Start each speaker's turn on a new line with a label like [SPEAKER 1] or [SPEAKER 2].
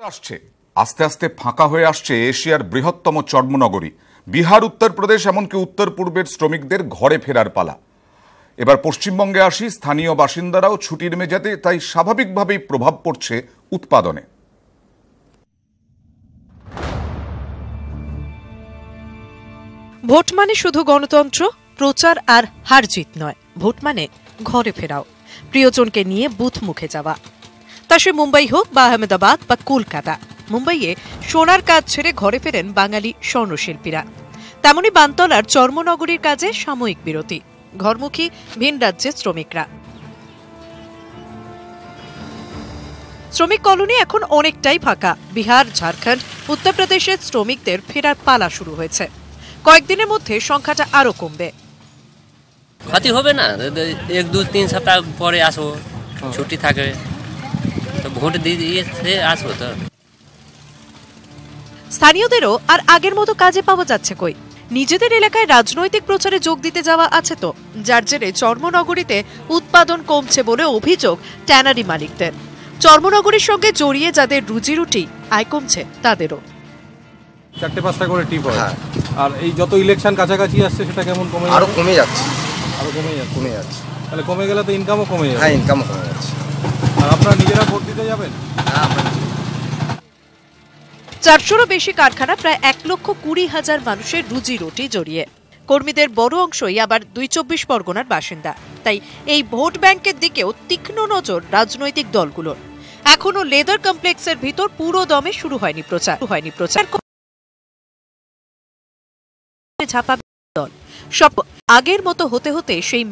[SPEAKER 1] আসছে আস্তে আস্তে ফাঁকা হয়ে আসছে এশিয়ার বৃহত্তম চর্মনগরী বিহার, উত্তরপ্রদেশ, এমনকি উত্তর পূর্বের শ্রমিকদের ঘরে ফেরার পালা। এবার পশ্চিমবঙ্গে আসি, স্থানীয় বাসিন্দারাও ছুটির মেজাজে, তাই স্বাভাবিকভাবেই প্রভাব পড়ছে উৎপাদনে।
[SPEAKER 2] ভোট মানে শুধু গণতন্ত্র, প্রচার আর হার জিত নয়। ভোট মানে ঘরে ফেরাও, প্রিয়জনকে নিয়ে বুথ মুখে যাওয়া। তা সে মুম্বাই হোক বা আহমেদাবাদ বা কলকাতা। মুম্বাইয়ে সোনার কাজ ছেড়ে ঘরে ফেরেন বাঙালি স্বর্ণশিল্পীরা। তেমনি বানতলার চর্মনগরীর কাজে সাময়িক বিরতি, ঘরমুখী ভিন রাজ্যের শ্রমিকরা। শ্রমিক কলোনি এখন অনেকটাই ফাঁকা। বিহার, ঝাড়খণ্ড, উত্তরপ্রদেশের শ্রমিকদের ফেরার পালা শুরু হয়েছে। কয়েকদিনের মধ্যে সংখ্যাটা আরো কমবে।
[SPEAKER 3] ক্ষতি হবে না, 1-2-3 সপ্তাহ পরে আসবো, ছুটি থাকবে তো ভোট দিয়ে আসবো। তো
[SPEAKER 2] স্থানীয়দেরও আর আগের মতো কাজে পাওয়া যাচ্ছে কই। নিজেদের এলাকায় রাজনৈতিক প্রচারে যোগ দিতে যাওয়া আছে তো, যার জেরে চর্মনগরীতে উৎপাদন কমছে বলে অভিযোগ ট্যানারি মালিকদের। চর্মনগরীর সঙ্গে জড়িয়ে যাদের রুজি রুটি, আয় কমছে তাদেরও।
[SPEAKER 4] 4-5টা করে টিপ হয়। আর এই যত ইলেকশন কাছাকাছি আসছে সেটা কেমন কমে
[SPEAKER 5] আরো কমে যাচ্ছে।
[SPEAKER 4] কমে যাচ্ছে। তাহলে কমে গেলে তো ইনকামও কমে যাবে।
[SPEAKER 5] হ্যাঁ, ইনকামও কমে যাচ্ছে।
[SPEAKER 4] আর আপনারা নিজেরা ভোট দিতে যাবেন?
[SPEAKER 5] হ্যাঁ, আমরা
[SPEAKER 2] 400-রও বেশি কারখানা, প্রায় 1,20,000 মানুষের রুজি রুটি জড়িয়ে। কর্মীদের বড় অংশই আবার 2 পরগনার বাসিন্দা। তাই এই ভোট ব্যাংকের দিকেও তীক্ষ্ণ নজর রাজনৈতিক দলগুলোর। এখনো লেদার কমপ্লেক্সের ভিতর পুরো দমে শুরু হয়নি প্রচার। ঝাঁপাবে দল। সব আগের মতো হতে হতে সেই